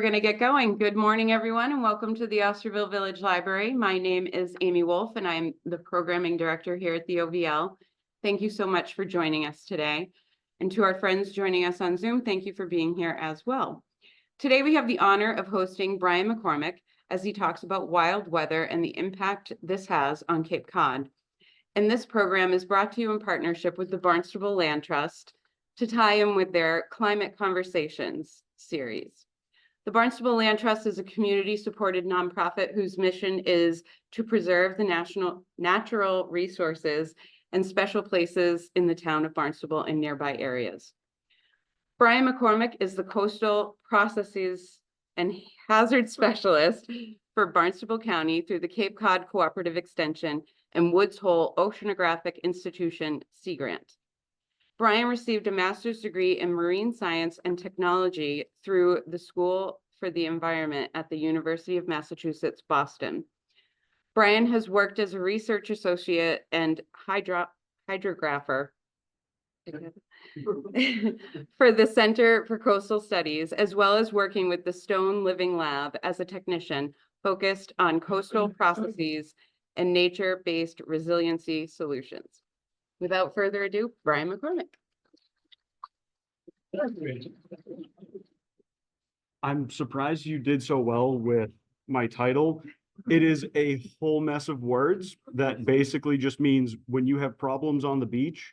We're going to get going. Good morning, everyone, and welcome to the Osterville Village Library. My name is Amy Wolf, and I'm the programming director here at the OVL. Thank you so much for joining us today. And to our friends joining us on Zoom, thank you for being here as well. Today, we have the honor of hosting Bryan McCormack as he talks about wild weather and the impact this has on Cape Cod. And this program is brought to you in partnership with the Barnstable Land Trust to tie in with their Climate Conversations series. The Barnstable Land Trust is a community-supported nonprofit whose mission is to preserve the natural resources and special places in the town of Barnstable and nearby areas. Bryan McCormack is the Coastal Processes and Hazard Specialist for Barnstable County through the Cape Cod Cooperative Extension and Woods Hole Oceanographic Institution Sea Grant. Bryan received a master's degree in marine science and technology through the School for the Environment at the University of Massachusetts, Boston. Bryan has worked as a research associate and hydrographer for the Center for Coastal Studies, as well as working with the Stone Living Lab as a technician focused on coastal processes and nature-based resiliency solutions. Without further ado, Bryan McCormack. I'm surprised you did so well with my title. It is a whole mess of words that basically just means when you have problems on the beach,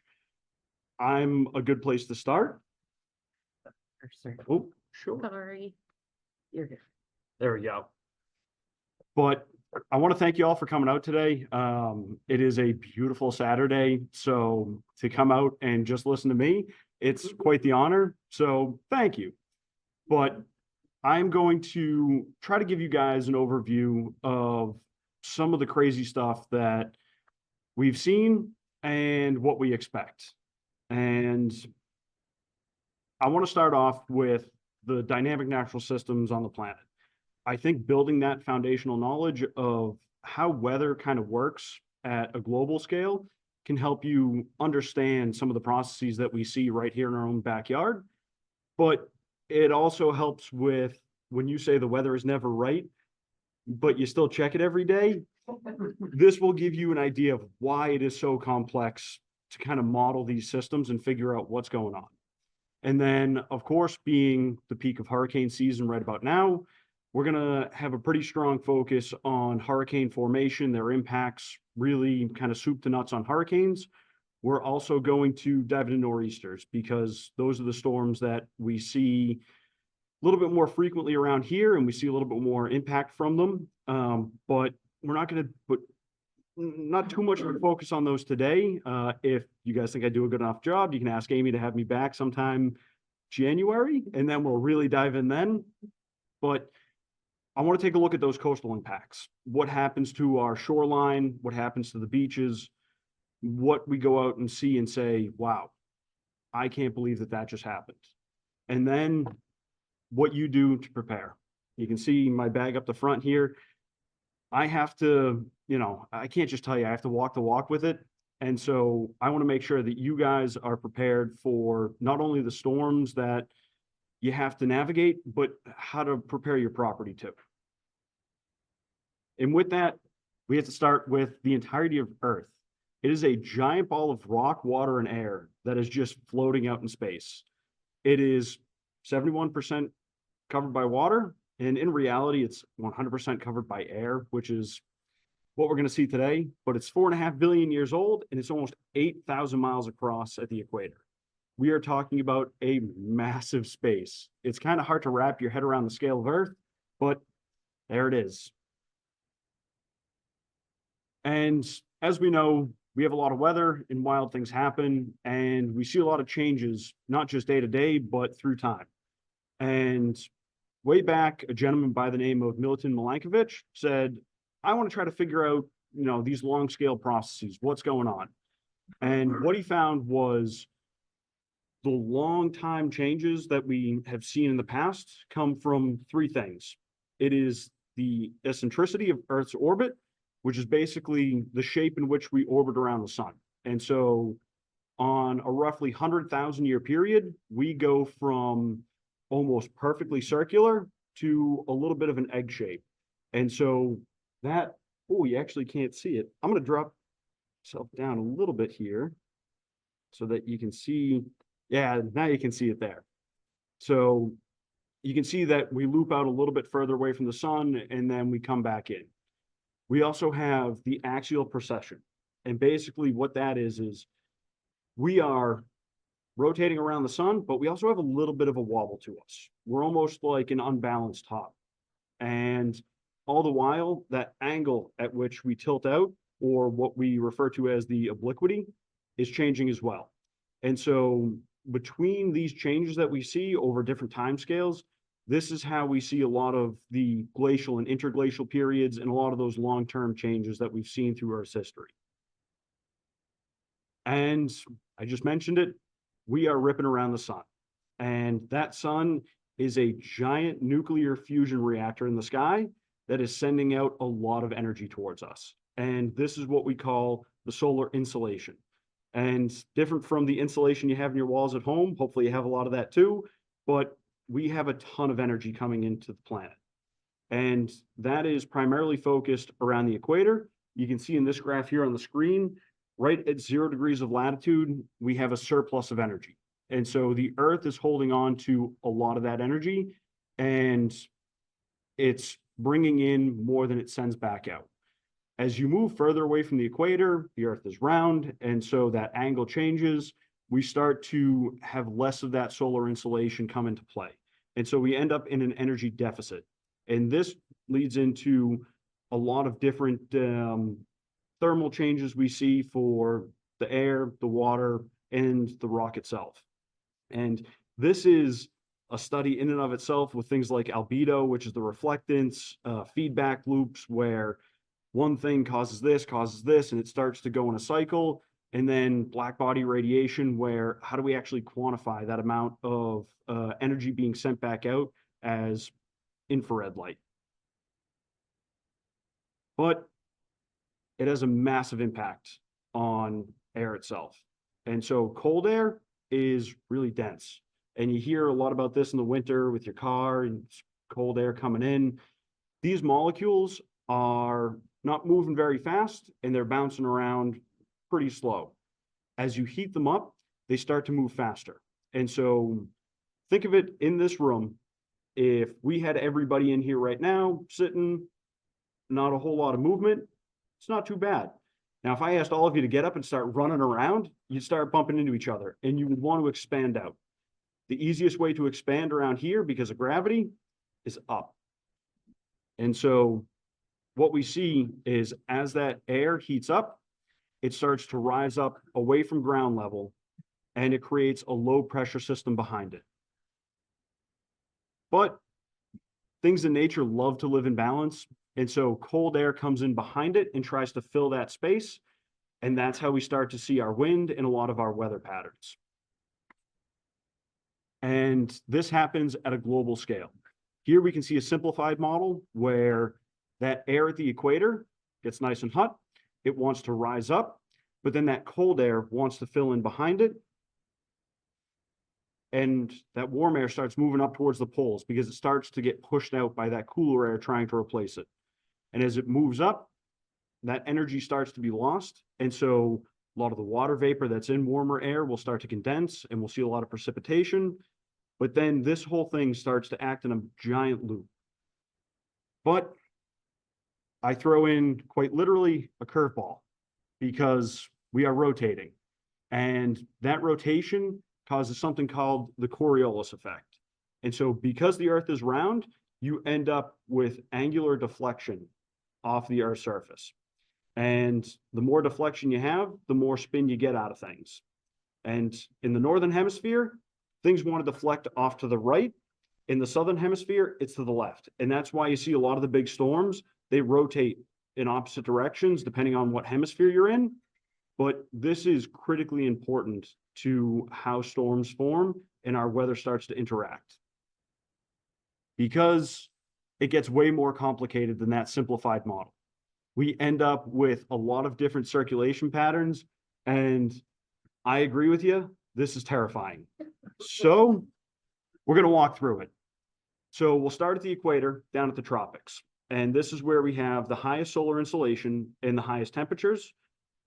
I'm a good place to start. Oh, sure. Sorry. You're good. There we go. But I want to thank you all for coming out today. It is a beautiful Saturday, so to come out and just listen to me, it's quite the honor. So thank you. But I'm going to try to give you guys an overview of some of the crazy stuff that we've seen and what we expect. And I want to start off with the dynamic natural systems on the planet. I think building that foundational knowledge of how weather kind of works at a global scale can help you understand some of the processes that we see right here in our own backyard. But it also helps with when you say the weather is never right, but you still check it every day. This will give you an idea of why it is so complex to kind of model these systems and figure out what's going on. And then, of course, being the peak of hurricane season right about now, we're going to have a pretty strong focus on hurricane formation, their impacts, really kind of soup to nuts on hurricanes. We're also going to dive into nor'easters because those are the storms that we see a little bit more frequently around here, and we see a little bit more impact from them. But we're not going to put not too much of a focus on those today. If you guys think I do a good enough job, you can ask Amy to have me back sometime January, and then we'll really dive in then. But I want to take a look at those coastal impacts. What happens to our shoreline? What happens to the beaches? What we go out and see and say, wow, I can't believe that that just happened. And then what you do to prepare. You can see my bag up the front here. I have to, I can't just tell you, I have to walk the walk with it. And so I want to make sure that you guys are prepared for not only the storms that you have to navigate, but how to prepare your property too. And with that, we have to start with the entirety of Earth. It is a giant ball of rock, water, and air that is just floating out in space. It is 71% covered by water, and in reality, it's 100% covered by air, which is what we're going to see today. But it's 4.5 billion years old, and it's almost 8,000 miles across at the equator. We are talking about a massive space. It's kind of hard to wrap your head around the scale of Earth, but there it is. And as we know, we have a lot of weather and wild things happen, and we see a lot of changes, not just day to day, but through time. And way back, a gentleman by the name of Milutin Milankovitch said, I want to try to figure out, these long scale processes, what's going on. And what he found was the long time changes that we have seen in the past come from three things. It is the eccentricity of Earth's orbit, which is basically the shape in which we orbit around the sun. And so on a roughly 100,000 year period, we go from almost perfectly circular to a little bit of an egg shape. And so that, oh, you actually can't see it. I'm going to drop myself down a little bit here so that you can see. Yeah, now you can see it there. So you can see that we loop out a little bit further away from the sun, and then we come back in. We also have the axial precession. And basically what that is we are rotating around the sun, but we also have a little bit of a wobble to us. We're almost like an unbalanced top. And all the while, that angle at which we tilt out, or what we refer to as the obliquity, is changing as well. And so between these changes that we see over different time scales, this is how we see a lot of the glacial and interglacial periods and a lot of those long-term changes that we've seen through Earth's history. And I just mentioned it, we are ripping around the sun. And that sun is a giant nuclear fusion reactor in the sky that is sending out a lot of energy towards us. And this is what we call the solar insolation. And different from the insulation you have in your walls at home, hopefully you have a lot of that too, but we have a ton of energy coming into the planet. And that is primarily focused around the equator. You can see in this graph here on the screen, right at 0 degrees of latitude, we have a surplus of energy. And so the Earth is holding on to a lot of that energy, and it's bringing in more than it sends back out. As you move further away from the equator, the Earth is round, and so that angle changes. We start to have less of that solar insolation come into play. And so we end up in an energy deficit. And this leads into a lot of different thermal changes we see for the air, the water, and the rock itself. And this is a study in and of itself with things like albedo, which is the reflectance, feedback loops, where one thing causes this, and it starts to go in a cycle. And then black body radiation, where how do we actually quantify that amount of energy being sent back out as infrared light? But it has a massive impact on air itself. And so cold air is really dense. And you hear a lot about this in the winter with your car and cold air coming in. These molecules are not moving very fast, and they're bouncing around pretty slow. As you heat them up, they start to move faster. And so think of it in this room. If we had everybody in here right now sitting, not a whole lot of movement, it's not too bad. Now, if I asked all of you to get up and start running around, you'd start bumping into each other, and you would want to expand out. The easiest way to expand around here because of gravity is up. And so what we see is as that air heats up, it starts to rise up away from ground level, and it creates a low pressure system behind it. But things in nature love to live in balance. And so cold air comes in behind it and tries to fill that space. And that's how we start to see our wind and a lot of our weather patterns. And this happens at a global scale. Here we can see a simplified model where that air at the equator gets nice and hot. It wants to rise up, but then that cold air wants to fill in behind it. And that warm air starts moving up towards the poles because it starts to get pushed out by that cooler air trying to replace it. And as it moves up, that energy starts to be lost. And so a lot of the water vapor that's in warmer air will start to condense, and we'll see a lot of precipitation. But then this whole thing starts to act in a giant loop. But I throw in quite literally a curveball because we are rotating. And that rotation causes something called the Coriolis effect. And so because the Earth is round, you end up with angular deflection off the Earth's surface. And the more deflection you have, the more spin you get out of things. And in the northern hemisphere, things want to deflect off to the right. In the southern hemisphere, it's to the left. And that's why you see a lot of the big storms, they rotate in opposite directions depending on what hemisphere you're in. But this is critically important to how storms form and our weather starts to interact. Because it gets way more complicated than that simplified model. We end up with a lot of different circulation patterns, and I agree with you, this is terrifying. So we're going to walk through it. So we'll start at the equator down at the tropics. And this is where we have the highest solar insolation and the highest temperatures.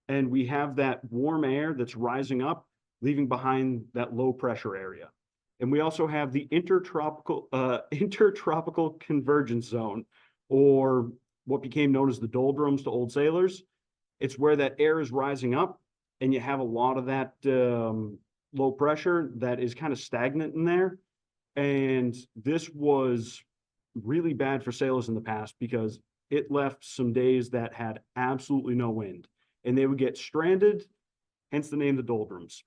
And we have that warm air that's rising up, leaving behind that low pressure area. And we also have the intertropical convergence zone, or what became known as the doldrums to old sailors. It's where that air is rising up, and you have a lot of that low pressure that is kind of stagnant in there. And this was really bad for sailors in the past because it left some days that had absolutely no wind, and they would get stranded, hence the name the doldrums.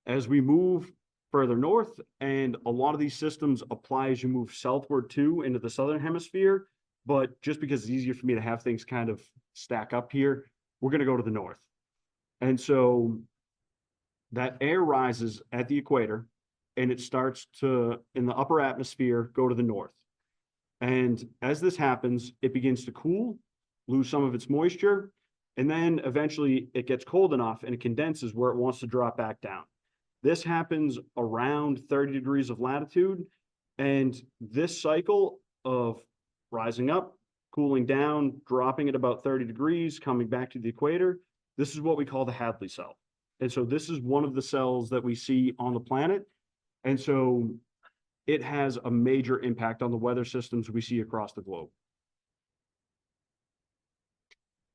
As we move further north, and a lot of these systems apply as you move southward too into the southern hemisphere, but just because it's easier for me to have things kind of stack up here, we're going to go to the north. And so that air rises at the equator, and it starts to, in the upper atmosphere, go to the north. And as this happens, it begins to cool, lose some of its moisture, and then eventually it gets cold enough and it condenses where it wants to drop back down. This happens around 30 degrees of latitude, and this cycle of rising up, cooling down, dropping at about 30 degrees, coming back to the equator, this is what we call the Hadley cell. And so this is one of the cells that we see on the planet. And so it has a major impact on the weather systems we see across the globe.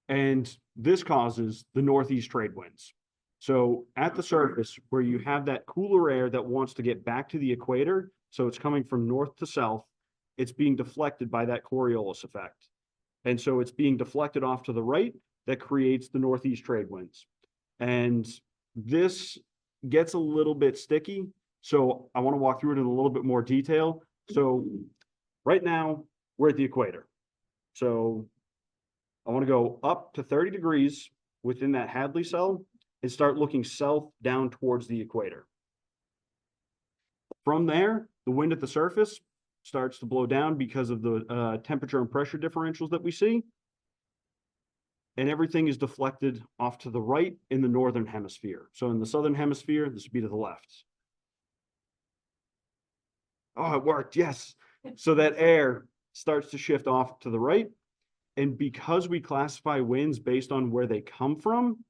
And this causes the northeast trade winds. So at the surface, where you have that cooler air that wants to get back to the equator, so it's coming from north to south, it's being deflected by that Coriolis effect. And so it's being deflected off to the right that creates the northeast trade winds. And this gets a little bit sticky. So I want to walk through it in a little bit more detail. So right now we're at the equator. So I want to go up to 30 degrees within that Hadley cell and start looking south down towards the equator. From there, the wind at the surface starts to blow down because of the temperature and pressure differentials that we see. And everything is deflected off to the right in the northern hemisphere. So in the southern hemisphere, this would be to the left. Oh, it worked, yes. So that air starts to shift off to the right. And because we classify winds based on where they come from,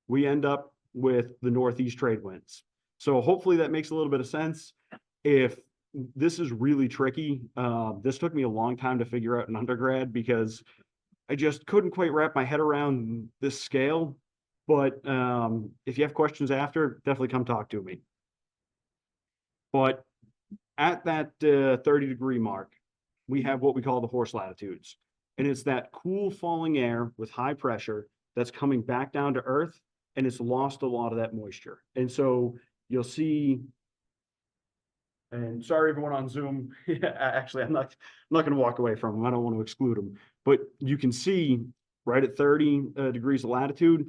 we end up with the northeast trade winds. So hopefully that makes a little bit of sense. If this is really tricky, this took me a long time to figure out in undergrad because I just couldn't quite wrap my head around this scale. But if you have questions after, definitely come talk to me. But at that 30-degree mark, we have what we call the horse latitudes. And it's that cool falling air with high pressure that's coming back down to earth, and it's lost a lot of that moisture. And so you'll see, and sorry everyone on Zoom, actually I'm not going to walk away from them. I don't want to exclude them. But you can see right at 30 degrees of latitude,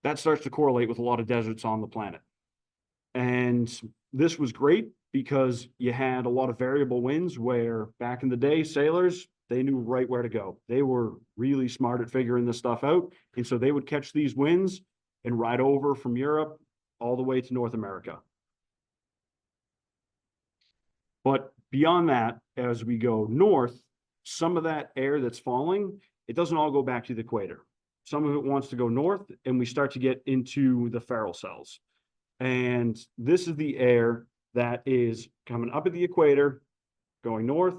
that starts to correlate with a lot of deserts on the planet. And this was great because you had a lot of variable winds where back in the day, sailors, they knew right where to go. They were really smart at figuring this stuff out. And so they would catch these winds and ride over from Europe all the way to North America. But beyond that, as we go north, some of that air that's falling, it doesn't all go back to the equator. Some of it wants to go north, and we start to get into the Ferrel cells. And this is the air that is coming up at the equator, going north,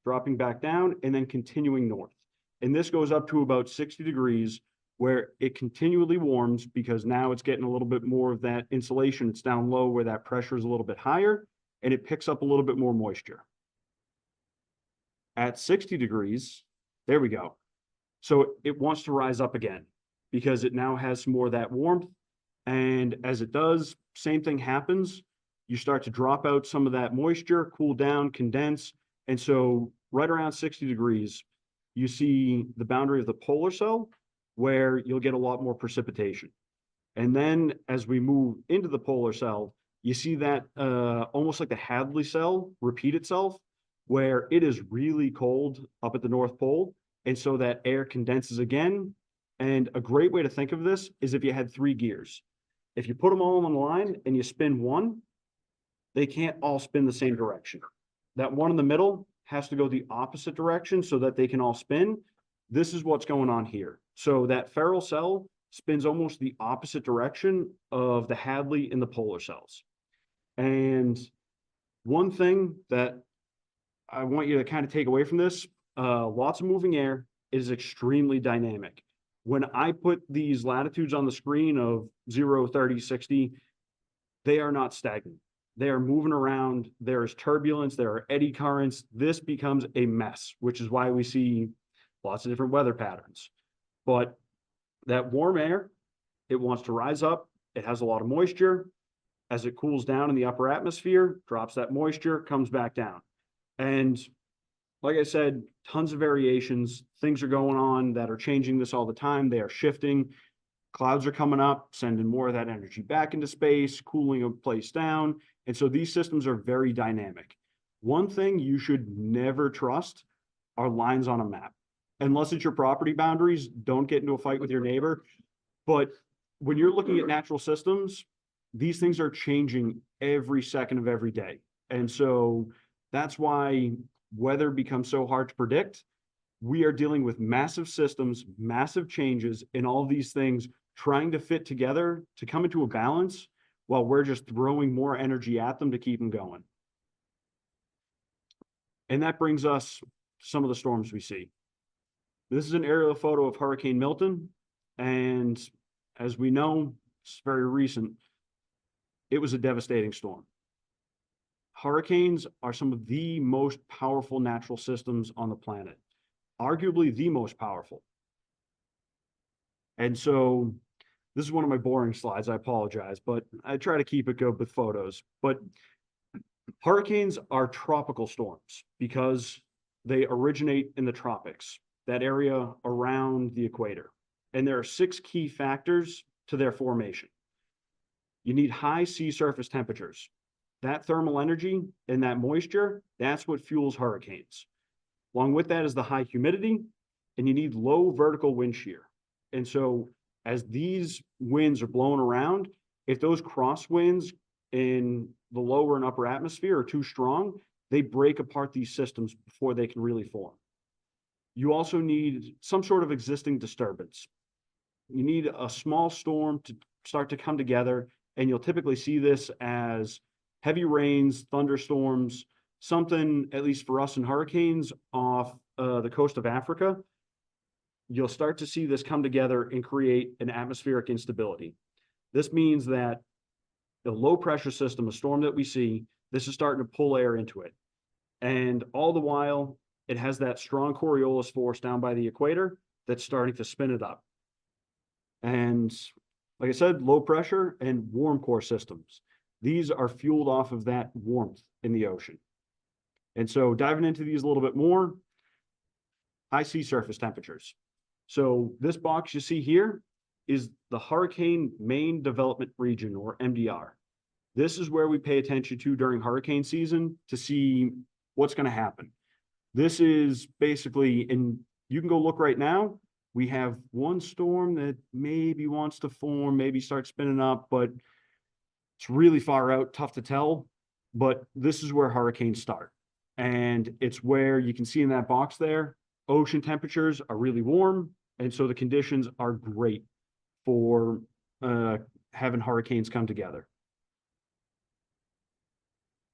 dropping back down, and then continuing north. And this goes up to about 60 degrees, where it continually warms because now it's getting a little bit more of that insulation. It's down low where that pressure is a little bit higher, and it picks up a little bit more moisture. At 60 degrees, there we go. So it wants to rise up again because it now has some more of that warmth. And as it does, same thing happens. You start to drop out some of that moisture, cool down, condense. And so right around 60 degrees, you see the boundary of the polar cell where you'll get a lot more precipitation. And then as we move into the polar cell, you see that almost like the Hadley cell repeat itself, where it is really cold up at the North Pole. And so that air condenses again. And a great way to think of this is if you had 3 gears. If you put them all on the line and you spin one, they can't all spin the same direction. That one in the middle has to go the opposite direction so that they can all spin. This is what's going on here. So that ferrule cell spins almost the opposite direction of the Hadley and the polar cells. And one thing that I want you to kind of take away from this, lots of moving air, is extremely dynamic. When I put these latitudes on the screen of 0, 30, 60, they are not stagnant. They are moving around. There's turbulence. There are eddy currents. This becomes a mess, which is why we see lots of different weather patterns. But that warm air, it wants to rise up. It has a lot of moisture. As it cools down in the upper atmosphere, drops that moisture, comes back down. And like I said, tons of variations. Things are going on that are changing this all the time. They are shifting. Clouds are coming up, sending more of that energy back into space, cooling a place down. And so these systems are very dynamic. One thing you should never trust are lines on a map. Unless it's your property boundaries, don't get into a fight with your neighbor. But when you're looking at natural systems, these things are changing every second of every day. And so that's why weather becomes so hard to predict. We are dealing with massive systems, massive changes in all these things, trying to fit together to come into a balance while we're just throwing more energy at them to keep them going. And that brings us to some of the storms we see. This is an aerial photo of Hurricane Milton. And as we know, it's very recent, it was a devastating storm. Hurricanes are some of the most powerful natural systems on the planet, arguably the most powerful. And so this is one of my boring slides, I apologize, but I try to keep it good with photos. But hurricanes are tropical storms because they originate in the tropics, that area around the equator. And there are 6 key factors to their formation. You need high sea surface temperatures. That thermal energy and that moisture, that's what fuels hurricanes. Along with that is the high humidity, and you need low vertical wind shear. And so as these winds are blowing around, if those crosswinds in the lower and upper atmosphere are too strong, they break apart these systems before they can really form. You also need some sort of existing disturbance. You need a small storm to start to come together, and you'll typically see this as heavy rains, thunderstorms, something, at least for us in hurricanes, off the coast of Africa. You'll start to see this come together and create an atmospheric instability. This means that the low pressure system, a storm that we see, this is starting to pull air into it. And all the while, it has that strong Coriolis force down by the equator that's starting to spin it up. And like I said, low pressure and warm core systems. These are fueled off of that warmth in the ocean. And so diving into these a little bit more, high sea surface temperatures. So this box you see here is the Hurricane Main Development Region, or MDR. This is where we pay attention to during hurricane season to see what's going to happen. This is basically, and you can go look right now, we have one storm that maybe wants to form, maybe start spinning up, but it's really far out, tough to tell. But this is where hurricanes start. And it's where you can see in that box there, ocean temperatures are really warm. And so the conditions are great for having hurricanes come together.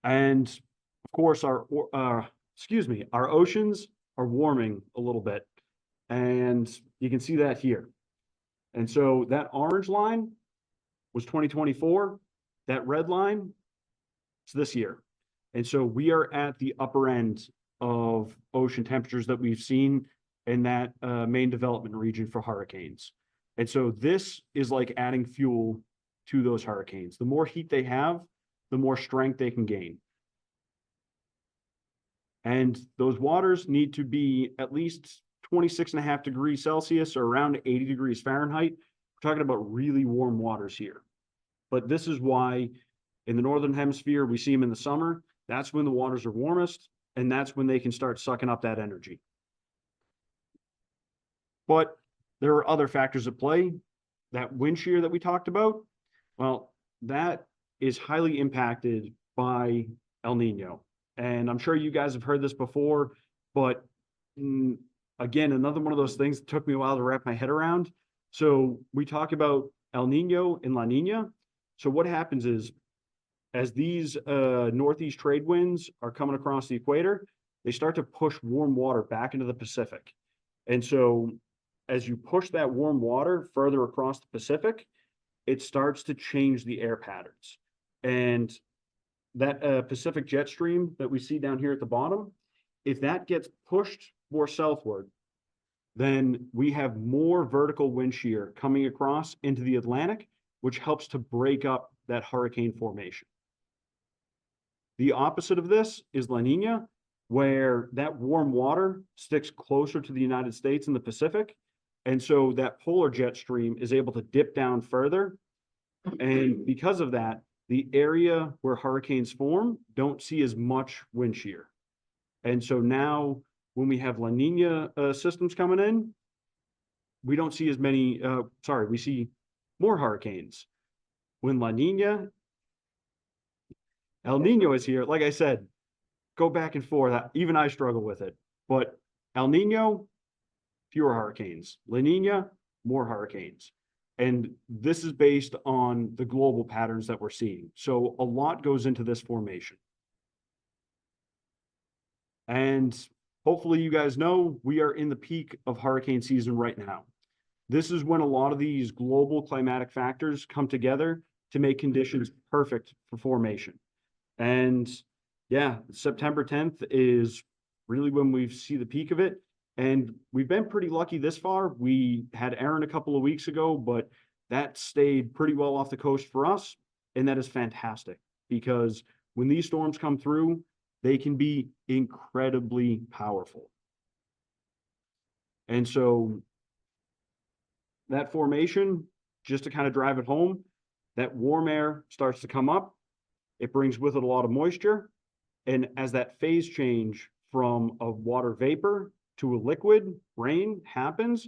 And of course, our oceans are warming a little bit. And you can see that here. And so that orange line was 2024. That red line is this year. And so we are at the upper end of ocean temperatures that we've seen in that main development region for hurricanes. And so this is like adding fuel to those hurricanes. The more heat they have, the more strength they can gain. And those waters need to be at least 26.5 degrees Celsius or around 80 degrees Fahrenheit. We're talking about really warm waters here. But this is why in the Northern Hemisphere, we see them in the summer. That's when the waters are warmest, and that's when they can start sucking up that energy. But there are other factors at play. That wind shear that we talked about, well, that is highly impacted by El Nino. And I'm sure you guys have heard this before, but again, another one of those things that took me a while to wrap my head around. So we talk about El Nino and La Nina. So what happens is, as these northeast trade winds are coming across the equator, they start to push warm water back into the Pacific. And so as you push that warm water further across the Pacific, it starts to change the air patterns. And that Pacific jet stream that we see down here at the bottom, if that gets pushed more southward, then we have more vertical wind shear coming across into the Atlantic, which helps to break up that hurricane formation. The opposite of this is La Nina, where that warm water sticks closer to the United States in the Pacific. And so that polar jet stream is able to dip down further. And because of that, the area where hurricanes form don't see as much wind shear. And so now when we have La Nina systems coming in, we don't see as many, we see more hurricanes. When La Nina, El Nino is here, like I said, go back and forth. Even I struggle with it. But El Nino, fewer hurricanes. La Nina, more hurricanes. And this is based on the global patterns that we're seeing. So a lot goes into this formation. And hopefully you guys know we are in the peak of hurricane season right now. This is when a lot of these global climatic factors come together to make conditions perfect for formation. And yeah, September 10th is really when we see the peak of it. And we've been pretty lucky this far. We had Aaron a couple of weeks ago, but that stayed pretty well off the coast for us. And that is fantastic because when these storms come through, they can be incredibly powerful. And so that formation, just to kind of drive it home, that warm air starts to come up. It brings with it a lot of moisture. And as that phase change from a water vapor to a liquid, rain happens,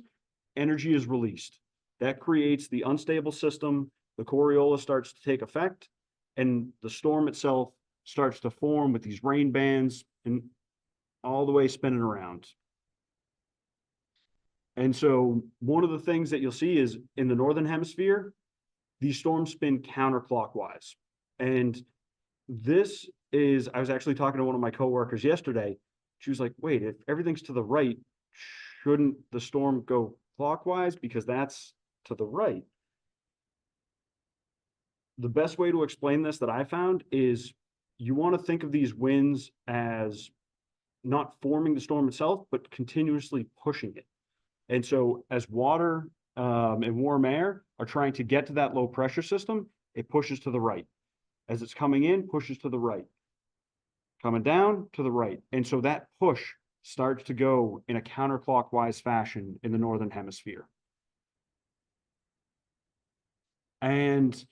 energy is released. That creates the unstable system. The Coriolis starts to take effect, and the storm itself starts to form with these rain bands and all the way spinning around. And so one of the things that you'll see is in the northern hemisphere, these storms spin counterclockwise. And this is, I was actually talking to one of my coworkers yesterday. She was like, wait, if everything's to the right, shouldn't the storm go clockwise? Because that's to the right. The best way to explain this that I found is you want to think of these winds as not forming the storm itself, but continuously pushing it. And so as water and warm air are trying to get to that low pressure system, it pushes to the right. As it's coming in, pushes to the right. Coming down to the right. And so that push starts to go in a counterclockwise fashion in the northern hemisphere. And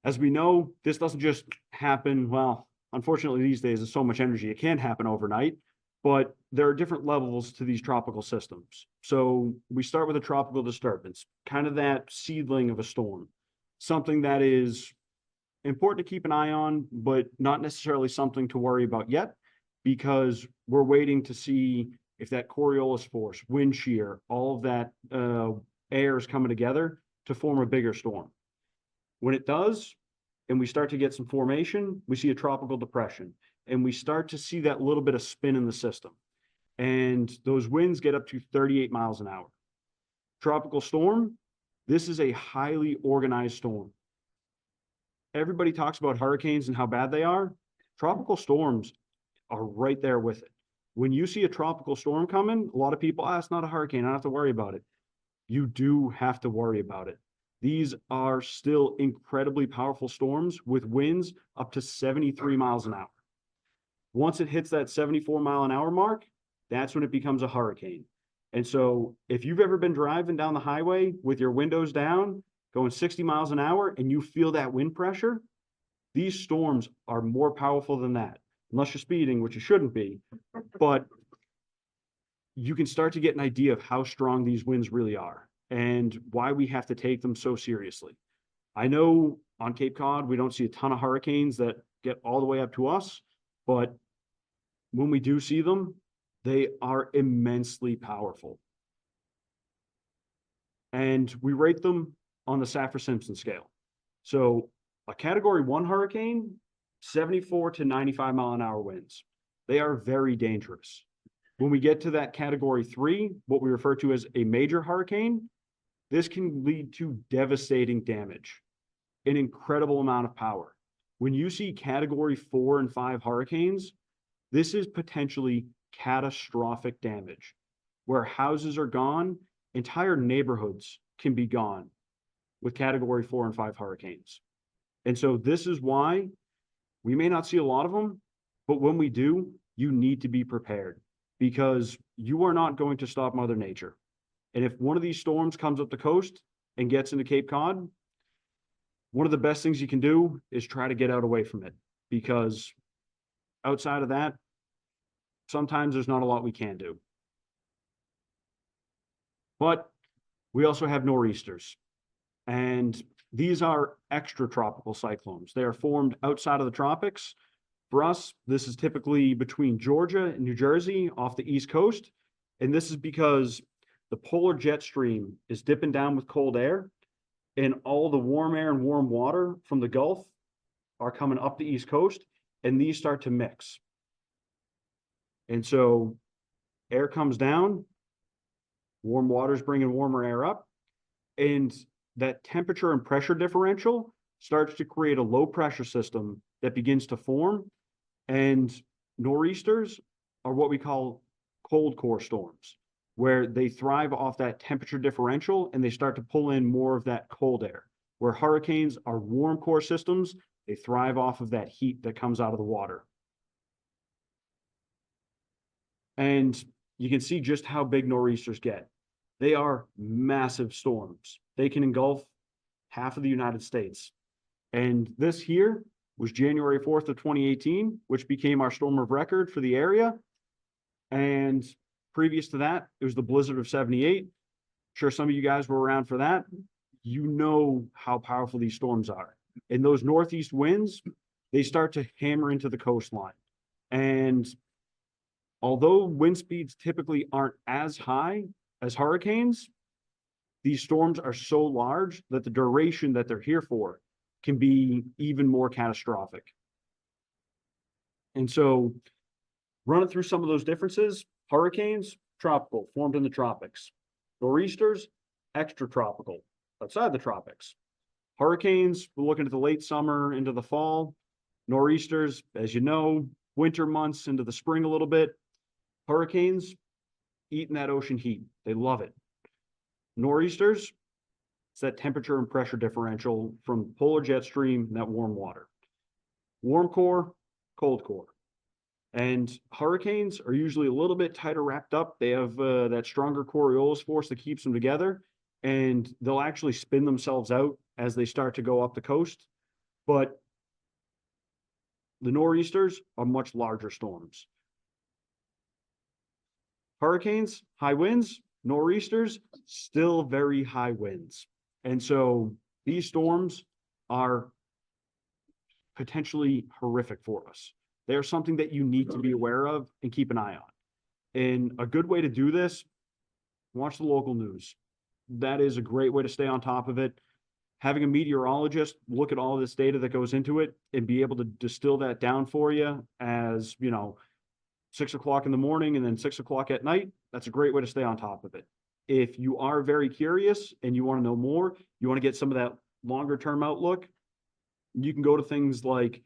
as we know, this doesn't just happen, well, unfortunately these days there's so much energy, it can't happen overnight, but there are different levels to these tropical systems. So we start with a tropical disturbance, kind of that seedling of a storm, something that is important to keep an eye on, but not necessarily something to worry about yet, because we're waiting to see if that Coriolis force, wind shear, all of that air is coming together to form a bigger storm. When it does, and we start to get some formation, we see a tropical depression, and we start to see that little bit of spin in the system. And those winds get up to 38 miles an hour. Tropical storm, this is a highly organized storm. Everybody talks about hurricanes and how bad they are. Tropical storms are right there with it. When you see a tropical storm coming, a lot of people, it's not a hurricane, I don't have to worry about it. You do have to worry about it. These are still incredibly powerful storms with winds up to 73 miles an hour. Once it hits that 74-mile-an-hour mark, that's when it becomes a hurricane. And so if you've ever been driving down the highway with your windows down, going 60 miles an hour, and you feel that wind pressure, these storms are more powerful than that, unless you're speeding, which you shouldn't be. But you can start to get an idea of how strong these winds really are and why we have to take them so seriously. I know on Cape Cod, we don't see a ton of hurricanes that get all the way up to us, but when we do see them, they are immensely powerful. And we rate them on the Saffir-Simpson scale. So a category 1 hurricane, 74 to 95 mile an hour winds. They are very dangerous. When we get to that category 3, what we refer to as a major hurricane, this can lead to devastating damage, an incredible amount of power. When you see category 4 and 5 hurricanes, this is potentially catastrophic damage, where houses are gone, entire neighborhoods can be gone with category 4 and 5 hurricanes. And so this is why we may not see a lot of them, but when we do, you need to be prepared, because you are not going to stop Mother Nature. And if one of these storms comes up the coast and gets into Cape Cod, one of the best things you can do is try to get out away from it, because outside of that, sometimes there's not a lot we can do. But we also have nor'easters, and these are extratropical cyclones. They are formed outside of the tropics. For us, this is typically between Georgia and New Jersey off the East Coast. And this is because the polar jet stream is dipping down with cold air, and all the warm air and warm water from the Gulf are coming up the East Coast, and these start to mix. And so air comes down, warm water is bringing warmer air up, and that temperature and pressure differential starts to create a low pressure system that begins to form. And nor'easters are what we call cold core storms, where they thrive off that temperature differential and they start to pull in more of that cold air. Where hurricanes are warm core systems, they thrive off of that heat that comes out of the water. And you can see just how big nor'easters get. They are massive storms. They can engulf half of the United States. And this here was January 4th of 2018, which became our storm of record for the area. And previous to that, it was the blizzard of 78. Sure, some of you guys were around for that. You know how powerful these storms are. And those northeast winds, they start to hammer into the coastline. And although wind speeds typically aren't as high as hurricanes, these storms are so large that the duration that they're here for can be even more catastrophic. And so running through some of those differences, hurricanes, tropical, formed in the tropics. Nor'easters, extratropical, outside the tropics. Hurricanes, we're looking at the late summer into the fall. Nor'easters, as you know, winter months into the spring a little bit. Hurricanes, eating that ocean heat. They love it. Nor'easters, it's that temperature and pressure differential from polar jet stream and that warm water. Warm core, cold core. And hurricanes are usually a little bit tighter wrapped up. They have that stronger Coriolis force that keeps them together, and they'll actually spin themselves out as they start to go up the coast. But the nor'easters are much larger storms. Hurricanes, high winds, nor'easters, still very high winds. And so these storms are potentially horrific for us. They are something that you need to be aware of and keep an eye on. And a good way to do this, watch the local news. That is a great way to stay on top of it. Having a meteorologist look at all this data that goes into it and be able to distill that down for you as, 6 o'clock in the morning and then 6 o'clock at night, that's a great way to stay on top of it. If you are very curious and you want to know more, you want to get some of that longer term outlook, you can go to things like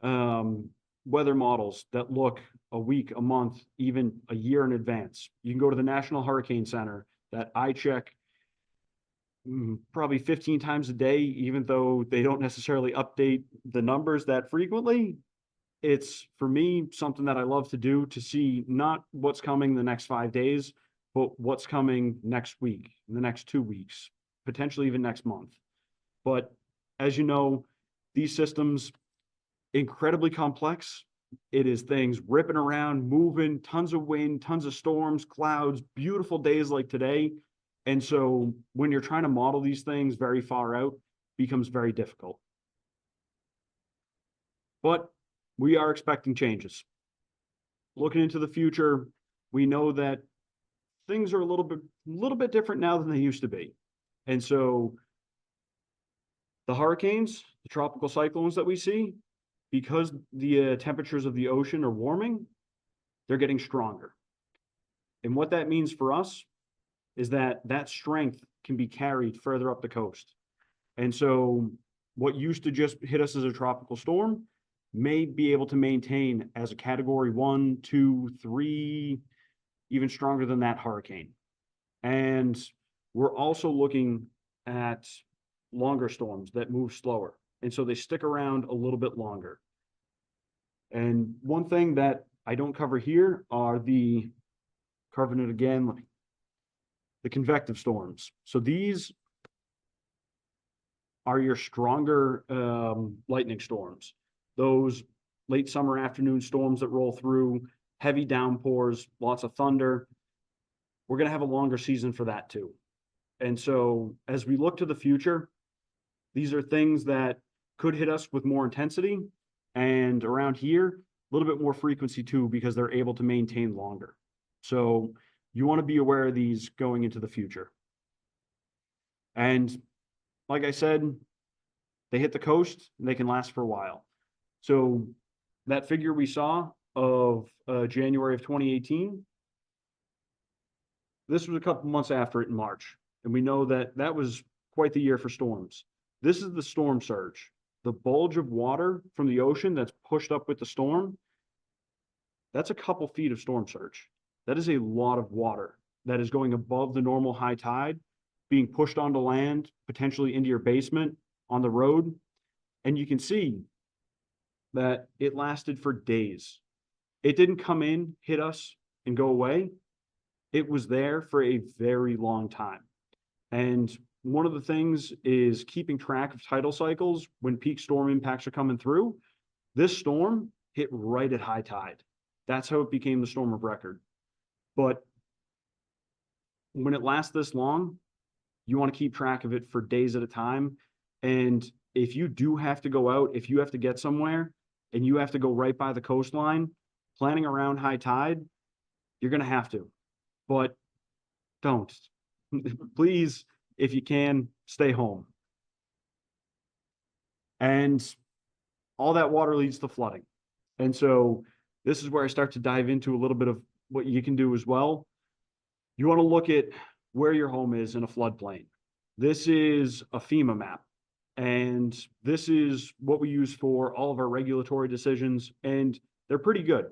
weather models that look a week, a month, even a year in advance. You can go to the National Hurricane Center that I check probably 15 times a day, even though they don't necessarily update the numbers that frequently. It's, for me, something that I love to do to see not what's coming the next 5 days, but what's coming next week, in the next 2 weeks, potentially even next month. But as you know, these systems, incredibly complex. It is things ripping around, moving, tons of wind, tons of storms, clouds, beautiful days like today. And so when you're trying to model these things very far out, it becomes very difficult. but we are expecting changes. Looking into the future, we know that things are a little bit different now than they used to be. And so the hurricanes, the tropical cyclones that we see, because the temperatures of the ocean are warming, they're getting stronger. And what that means for us is that that strength can be carried further up the coast. And so what used to just hit us as a tropical storm may be able to maintain as a category 1, 2, 3, even stronger than that hurricane. And we're also looking at longer storms that move slower. And so they stick around a little bit longer. And one thing that I don't cover here are the convective storms. So these are your stronger lightning storms. Those late summer afternoon storms that roll through, heavy downpours, lots of thunder. We're going to have a longer season for that too. And so as we look to the future, these are things that could hit us with more intensity, and around here, a little bit more frequency too, because they're able to maintain longer. So you want to be aware of these going into the future. And like I said, they hit the coast and they can last for a while. So that figure we saw of January of 2018, this was a couple months after it in March. And we know that that was quite the year for storms. This is the storm surge, the bulge of water from the ocean that's pushed up with the storm. That's a couple feet of storm surge. That is a lot of water that is going above the normal high tide, being pushed onto land, potentially into your basement, on the road. And you can see that it lasted for days. It didn't come in, hit us, and go away. It was there for a very long time. And one of the things is keeping track of tidal cycles when peak storm impacts are coming through. This storm hit right at high tide. That's how it became the storm of record. But when it lasts this long, you want to keep track of it for days at a time. And if you do have to go out, if you have to get somewhere and you have to go right by the coastline, planning around high tide, you're going to have to. But don't. Please, if you can, stay home. And all that water leads to flooding. And so this is where I start to dive into a little bit of what you can do as well. You want to look at where your home is in a floodplain. This is a FEMA map. And this is what we use for all of our regulatory decisions. And they're pretty good.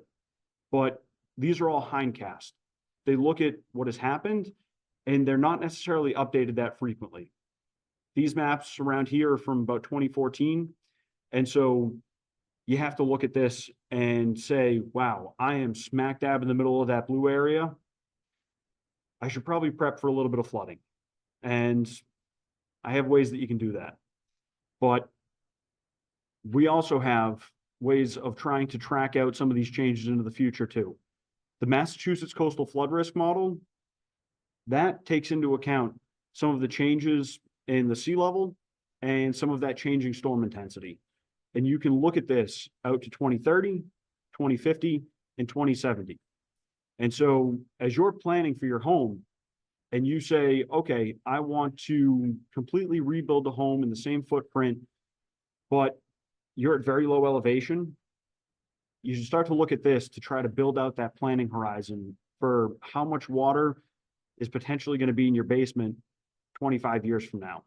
But these are all hindcast. They look at what has happened, and they're not necessarily updated that frequently. These maps around here are from about 2014. And so you have to look at this and say, wow, I am smack dab in the middle of that blue area. I should probably prep for a little bit of flooding. And I have ways that you can do that. But we also have ways of trying to track out some of these changes into the future too. The Massachusetts Coastal Flood Risk Model, that takes into account some of the changes in the sea level and some of that changing storm intensity. And you can look at this out to 2030, 2050, and 2070. And so as you're planning for your home and you say, okay, I want to completely rebuild the home in the same footprint, but you're at very low elevation, you should start to look at this to try to build out that planning horizon for how much water is potentially going to be in your basement 25 years from now.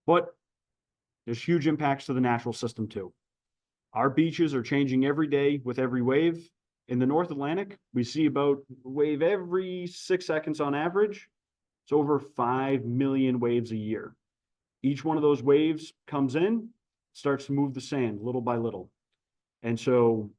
But there's huge impacts to the natural system too. Our beaches are changing every day with every wave. In the North Atlantic, we see about a wave every 6 seconds on average. It's over 5 million waves a year. Each one of those waves comes in, starts to move the sand little by little. And so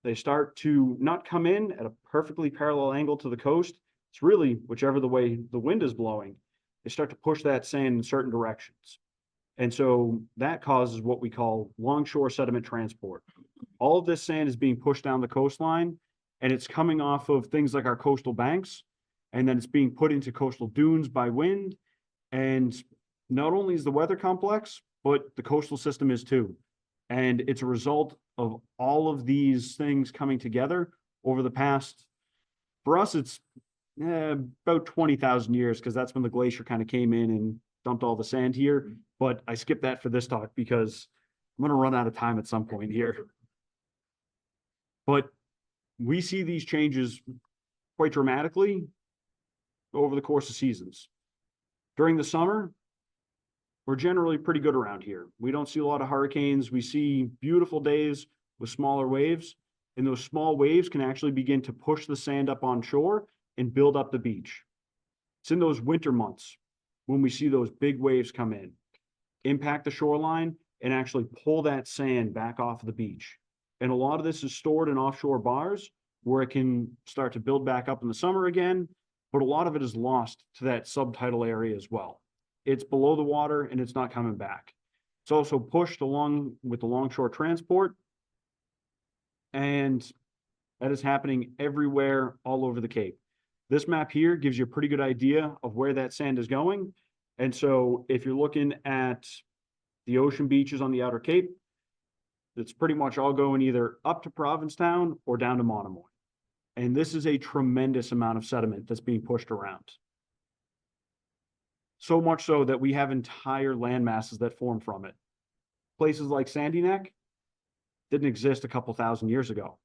they start to not come in at a perfectly parallel angle to the coast. It's really whichever the way the wind is blowing. They start to push that sand in certain directions. And so that causes what we call longshore sediment transport. All of this sand is being pushed down the coastline, and it's coming off of things like our coastal banks, and then it's being put into coastal dunes by wind. And not only is the weather complex, but the coastal system is too. And it's a result of all of these things coming together over the past, for us, it's about 20,000 years, because that's when the glacier kind of came in and dumped all the sand here. But I skipped that for this talk because I'm going to run out of time at some point here. But we see these changes quite dramatically over the course of seasons. During the summer, we're generally pretty good around here. We don't see a lot of hurricanes. We see beautiful days with smaller waves, and those small waves can actually begin to push the sand up on shore and build up the beach. It's in those winter months when we see those big waves come in, impact the shoreline, and actually pull that sand back off of the beach. And a lot of this is stored in offshore bars where it can start to build back up in the summer again, but a lot of it is lost to that subtidal area as well. It's below the water and it's not coming back. It's also pushed along with the longshore transport, and that is happening everywhere all over the Cape. This map here gives you a pretty good idea of where that sand is going. And so if you're looking at the ocean beaches on the outer Cape, it's pretty much all going either up to Provincetown or down to Monomoy. And this is a tremendous amount of sediment that's being pushed around. So much so that we have entire land masses that form from it. Places like Sandy Neck didn't exist a couple thousand years ago.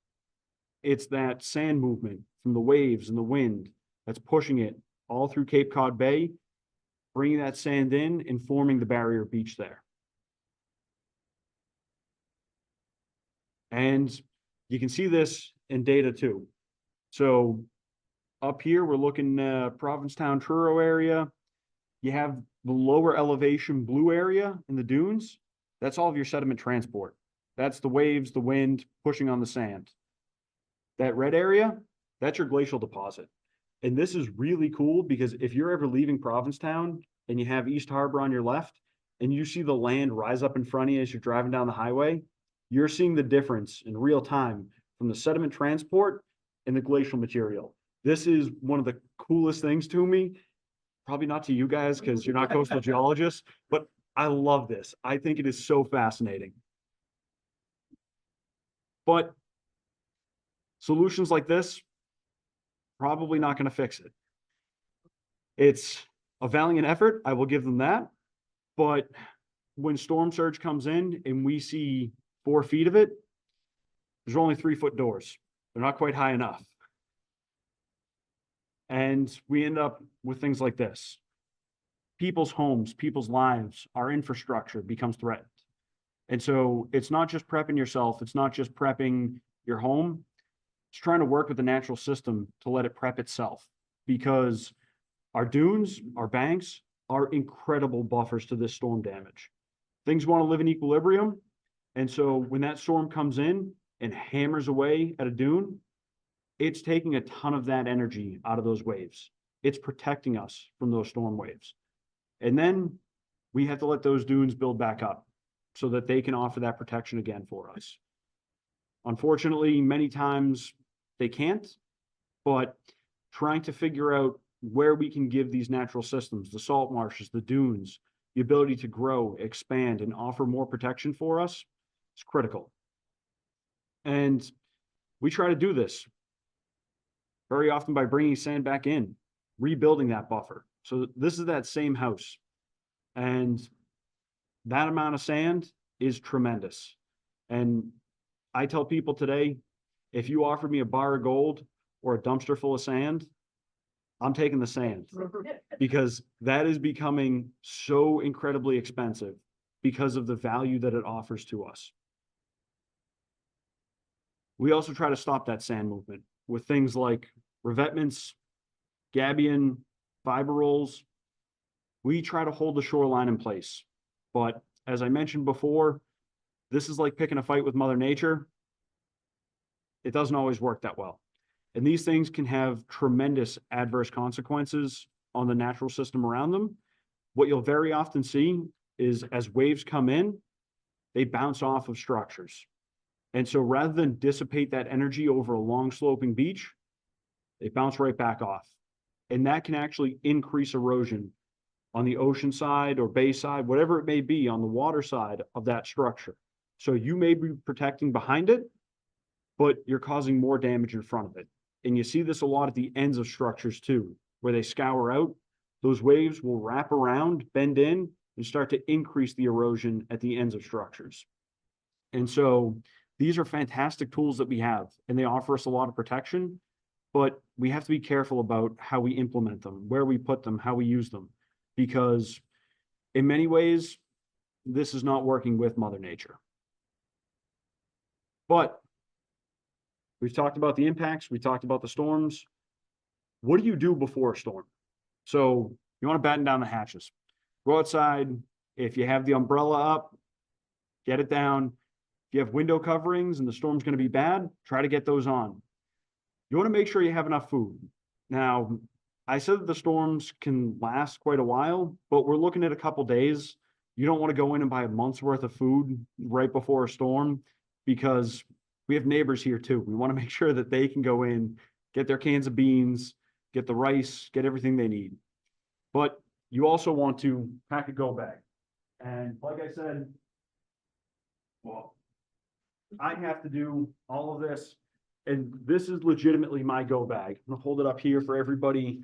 It's that sand movement from the waves and the wind that's pushing it all through Cape Cod Bay, bringing that sand in and forming the barrier beach there. And you can see this in data too. So up here, we're looking Provincetown, Truro area. You have the lower elevation blue area in the dunes. That's all of your sediment transport. That's the waves, the wind pushing on the sand. That red area, that's your glacial deposit. And this is really cool because if you're ever leaving Provincetown and you have East Harbor on your left and you see the land rise up in front of you as you're driving down the highway, you're seeing the difference in real time from the sediment transport and the glacial material. This is one of the coolest things to me. Probably not to you guys because you're not coastal geologists, but I love this. I think it is so fascinating. But solutions like this, probably not going to fix it. It's a valiant effort, I will give them that. But when storm surge comes in and we see 4 feet of it, there's only 3-foot doors. They're not quite high enough. And we end up with things like this. People's homes, people's lives, our infrastructure becomes threatened. And so it's not just prepping yourself. It's not just prepping your home. It's trying to work with the natural system to let it prep itself, because our dunes, our banks are incredible buffers to this storm damage. Things want to live in equilibrium. And so when that storm comes in and hammers away at a dune, it's taking a ton of that energy out of those waves. It's protecting us from those storm waves. And then we have to let those dunes build back up so that they can offer that protection again for us. Unfortunately, many times they can't, but trying to figure out where we can give these natural systems, the salt marshes, the dunes, the ability to grow, expand, and offer more protection for us is critical. And we try to do this very often by bringing sand back in, rebuilding that buffer. So this is that same house. And that amount of sand is tremendous. And I tell people today, if you offered me a bar of gold or a dumpster full of sand, I'm taking the sand, because that is becoming so incredibly expensive because of the value that it offers to us. We also try to stop that sand movement with things like revetments, gabion, fiber rolls. We try to hold the shoreline in place. But as I mentioned before, this is like picking a fight with Mother Nature. It doesn't always work that well. And these things can have tremendous adverse consequences on the natural system around them. What you'll very often see is as waves come in, they bounce off of structures. And so rather than dissipate that energy over a long sloping beach, they bounce right back off. And that can actually increase erosion on the ocean side or bay side, whatever it may be, on the water side of that structure. So you may be protecting behind it, but you're causing more damage in front of it. And you see this a lot at the ends of structures too, where they scour out. Those waves will wrap around, bend in, and start to increase the erosion at the ends of structures. And so these are fantastic tools that we have, and they offer us a lot of protection, but we have to be careful about how we implement them, where we put them, how we use them, because in many ways, this is not working with Mother Nature. But we've talked about the impacts, we talked about the storms. What do you do before a storm? So you want to batten down the hatches. Go outside. If you have the umbrella up, get it down. If you have window coverings and the storm's going to be bad, try to get those on. You want to make sure you have enough food. Now, I said that the storms can last quite a while, but we're looking at a couple days. You don't want to go in and buy a month's worth of food right before a storm, because we have neighbors here too. We want to make sure that they can go in, get their cans of beans, get the rice, get everything they need. But you also want to pack a go bag. And like I said, well, I have to do all of this, and this is legitimately my go bag. I'm gonna hold it up here for everybody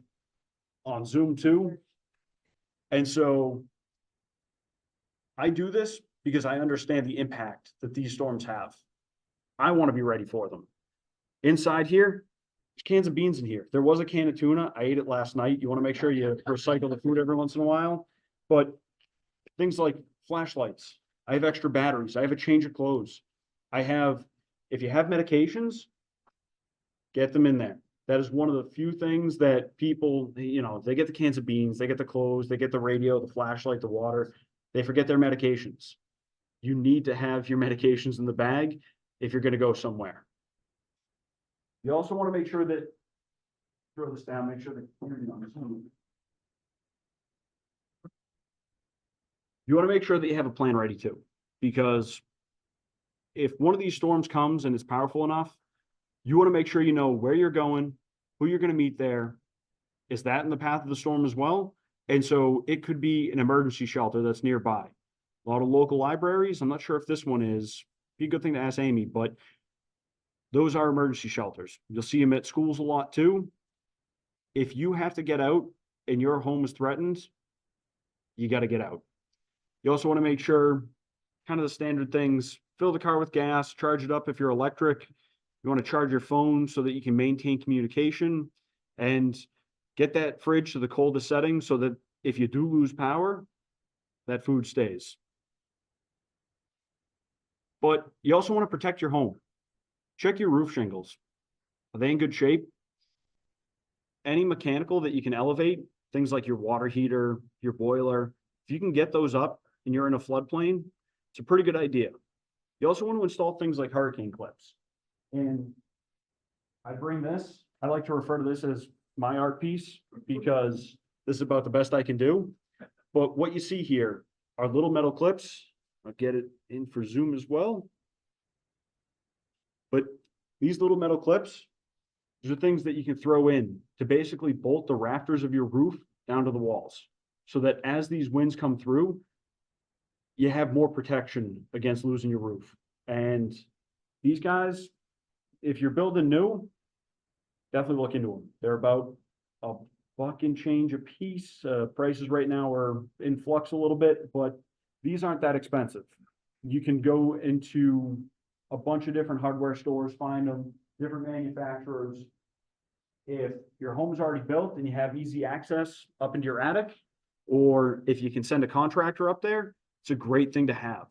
on Zoom too. And so I do this because I understand the impact that these storms have. I want to be ready for them. Inside here, there's cans of beans in here. There was a can of tuna. I ate it last night. You want to make sure you recycle the food every once in a while. But things like flashlights, I have extra batteries, I have a change of clothes. I have, if you have medications, get them in there. That is one of the few things that people, you know, they get the cans of beans, they get the clothes, they get the radio, the flashlight, the water, they forget their medications. You need to have your medications in the bag if you're going to go somewhere. You also want to make sure that, throw this down, make sure that you want to make sure that you have a plan ready too, because if one of these storms comes and it's powerful enough, you want to make sure you know where you're going, who you're going to meet there. Is that in the path of the storm as well? And so it could be an emergency shelter that's nearby. A lot of local libraries, I'm not sure if this one is, be a good thing to ask Amy, but those are emergency shelters. You'll see them at schools a lot too. If you have to get out and your home is threatened, you got to get out. You also want to make sure, kind of the standard things, fill the car with gas, charge it up if you're electric. You want to charge your phone so that you can maintain communication, and get that fridge to the coldest setting so that if you do lose power, that food stays. But you also want to protect your home. Check your roof shingles. Are they in good shape? Any mechanical that you can elevate, things like your water heater, your boiler, if you can get those up and you're in a floodplain, it's a pretty good idea. You also want to install things like hurricane clips. And I bring this, I like to refer to this as my art piece, because this is about the best I can do. But what you see here are little metal clips. I'll get it in for Zoom as well. But these little metal clips, these are things that you can throw in to basically bolt the rafters of your roof down to the walls, so that as these winds come through, you have more protection against losing your roof. And these guys, if you're building new, definitely look into them. They're about $1 and change a piece. Prices right now are in flux a little bit, but these aren't that expensive. You can go into a bunch of different hardware stores, find them, different manufacturers. If your home's already built and you have easy access up into your attic, or if you can send a contractor up there, it's a great thing to have,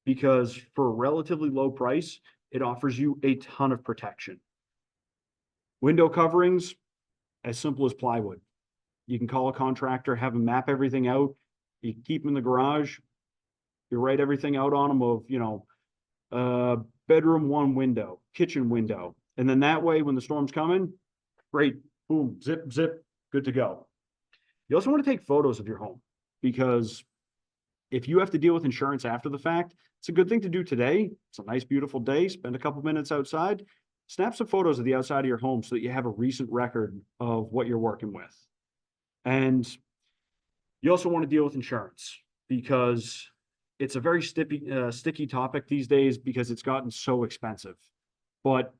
because for a relatively low price, it offers you a ton of protection. Window coverings, as simple as plywood. You can call a contractor, have them map everything out. You keep them in the garage. You write everything out on them of, you know, bedroom one window, kitchen window. And then that way, when the storm's coming, great, boom, zip, zip, good to go. You also want to take photos of your home, because if you have to deal with insurance after the fact, it's a good thing to do today. It's a nice, beautiful day. Spend a couple minutes outside, snap some photos of the outside of your home so that you have a recent record of what you're working with. And You also want to deal with insurance because it's a very sticky topic these days because it's gotten so expensive. But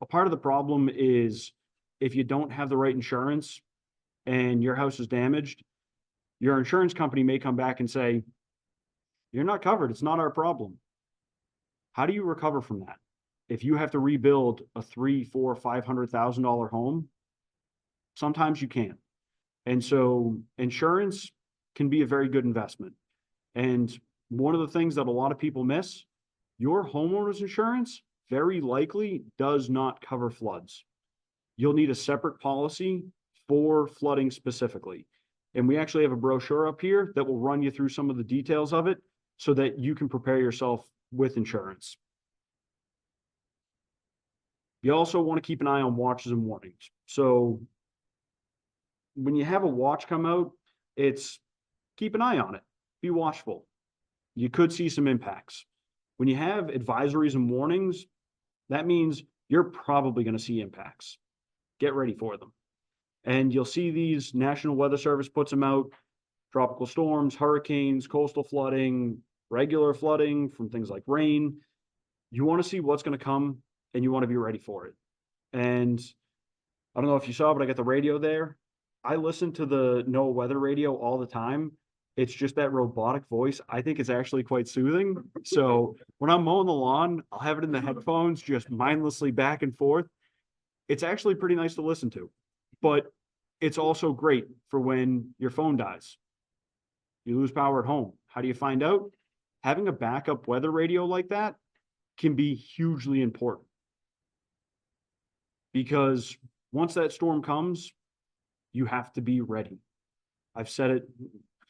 a part of the problem is if you don't have the right insurance and your house is damaged, your insurance company may come back and say, you're not covered. It's not our problem. How do you recover from that? If you have to rebuild a $300,000, $400,000, $500,000 home, sometimes you can't. And so insurance can be a very good investment. And one of the things that a lot of people miss, your homeowner's insurance very likely does not cover floods. You'll need a separate policy for flooding specifically. And we actually have a brochure up here that will run you through some of the details of it so that you can prepare yourself with insurance. You also want to keep an eye on watches and warnings. So when you have a watch come out, it's keep an eye on it. Be watchful. You could see some impacts. When you have advisories and warnings, that means you're probably going to see impacts. Get ready for them. And you'll see these National Weather Service puts them out, tropical storms, hurricanes, coastal flooding, regular flooding from things like rain. You want to see what's going to come and you want to be ready for it. And I don't know if you saw, but I got the radio there. I listen to the NOAA weather radio all the time. It's just that robotic voice. I think it's actually quite soothing. So when I'm mowing the lawn, I'll have it in the headphones, just mindlessly back and forth. It's actually pretty nice to listen to, but it's also great for when your phone dies. You lose power at home. How do you find out? Having a backup weather radio like that can be hugely important because once that storm comes, you have to be ready. I've said it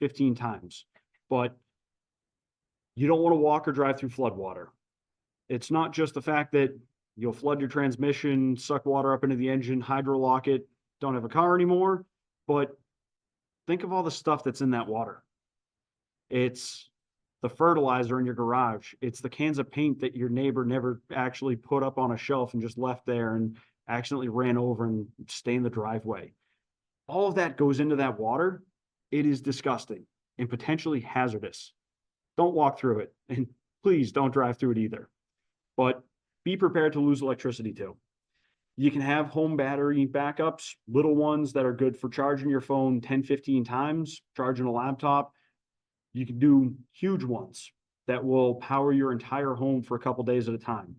15 times, but you don't want to walk or drive through floodwater. It's not just the fact that you'll flood your transmission, suck water up into the engine, hydrolock it, don't have a car anymore, but think of all the stuff that's in that water. It's the fertilizer in your garage. It's the cans of paint that your neighbor never actually put up on a shelf and just left there and accidentally ran over and stained the driveway. All of that goes into that water. It is disgusting and potentially hazardous. Don't walk through it, and please don't drive through it either. But be prepared to lose electricity too. You can have home battery backups, little ones that are good for charging your phone 10, 15 times, charging a laptop. You can do huge ones that will power your entire home for a couple days at a time.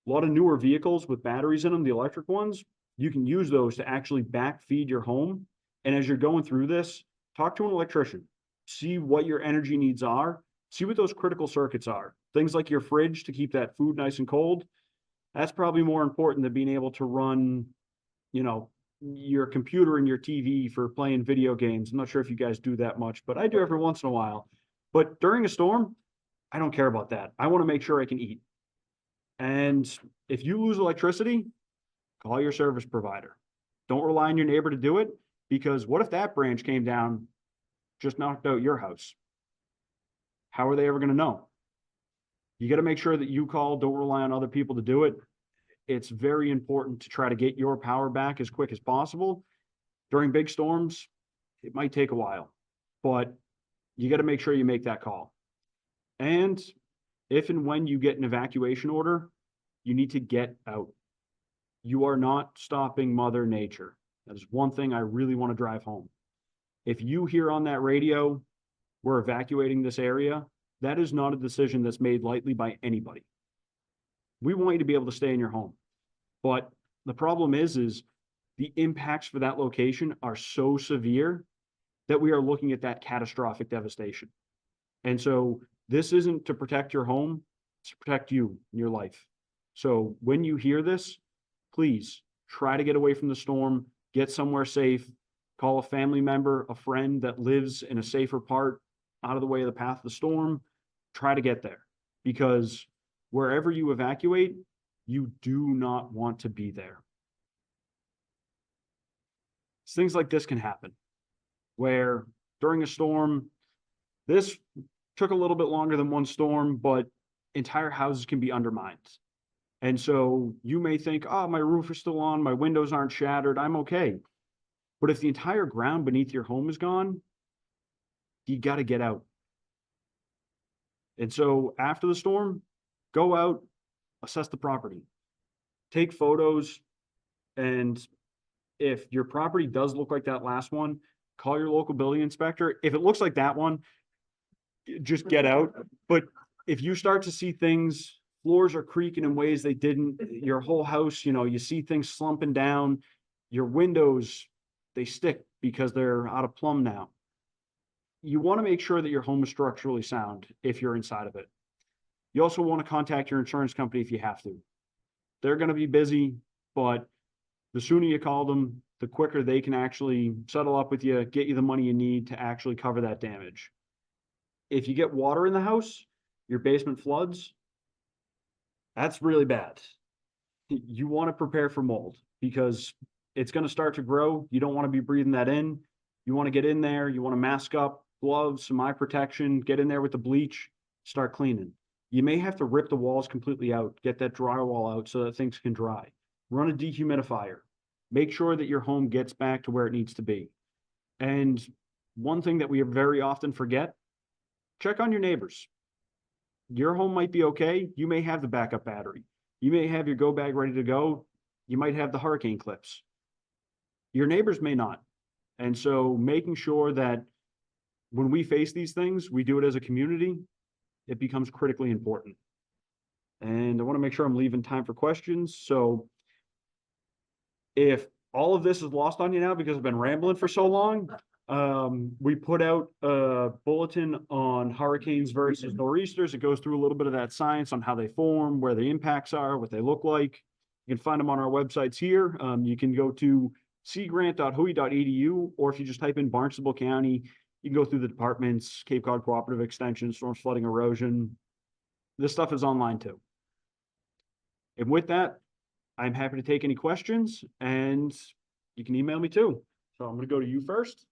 A lot of newer vehicles with batteries in them, the electric ones, you can use those to actually backfeed your home. And as you're going through this, talk to an electrician, see what your energy needs are, see what those critical circuits are. Things like your fridge to keep that food nice and cold. That's probably more important than being able to run, your computer and your TV for playing video games. I'm not sure if you guys do that much, but I do every once in a while. But during a storm, I don't care about that. I want to make sure I can eat. And if you lose electricity, call your service provider. Don't rely on your neighbor to do it, because what if that branch came down, just knocked out your house? How are they ever going to know? You got to make sure that you call. Don't rely on other people to do it. It's very important to try to get your power back as quick as possible. During big storms, it might take a while, but you got to make sure you make that call. And if and when you get an evacuation order, you need to get out. You are not stopping Mother Nature. That is one thing I really want to drive home. If you hear on that radio, we're evacuating this area, that is not a decision that's made lightly by anybody. We want you to be able to stay in your home. But the problem is the impacts for that location are so severe that we are looking at that catastrophic devastation. And so this isn't to protect your home, it's to protect you and your life. So when you hear this, please try to get away from the storm, get somewhere safe, call a family member, a friend that lives in a safer part out of the way of the path of the storm. Try to get there, because wherever you evacuate, you do not want to be there. Things like this can happen, where during a storm, this took a little bit longer than one storm, but entire houses can be undermined. And so you may think, oh, my roof is still on, my windows aren't shattered, I'm okay. But if the entire ground beneath your home is gone, you got to get out. And so after the storm, go out, assess the property, take photos, and if your property does look like that last one, call your local building inspector. If it looks like that one, just get out. But if you start to see things, floors are creaking in ways they didn't, your whole house, you see things slumping down, your windows, they stick because they're out of plumb now. You want to make sure that your home is structurally sound if you're inside of it. You also want to contact your insurance company if you have to. They're going to be busy, but the sooner you call them, the quicker they can actually settle up with you, get you the money you need to actually cover that damage. If you get water in the house, your basement floods, that's really bad. You want to prepare for mold because it's going to start to grow. You don't want to be breathing that in. You want to get in there. You want to mask up, gloves, some eye protection, get in there with the bleach, start cleaning. You may have to rip the walls completely out, get that drywall out so that things can dry. Run a dehumidifier. Make sure that your home gets back to where it needs to be. And one thing that we very often forget, check on your neighbors. Your home might be okay. You may have the backup battery. You may have your go bag ready to go. You might have the hurricane clips. Your neighbors may not. And so making sure that when we face these things, we do it as a community, it becomes critically important. And I want to make sure I'm leaving time for questions. So if all of this is lost on you now because I've been rambling for so long, we put out a bulletin on hurricanes versus nor'easters. It goes through a little bit of that science on how they form, where the impacts are, what they look like. You can find them on our websites here. You can go to seagrant.hui.edu, or if you just type in Barnstable County, you can go through the departments, Cape Cod Cooperative Extension, storms, flooding, erosion. This stuff is online too. And with that, I'm happy to take any questions, and you can email me too. So I'm going to go to you first.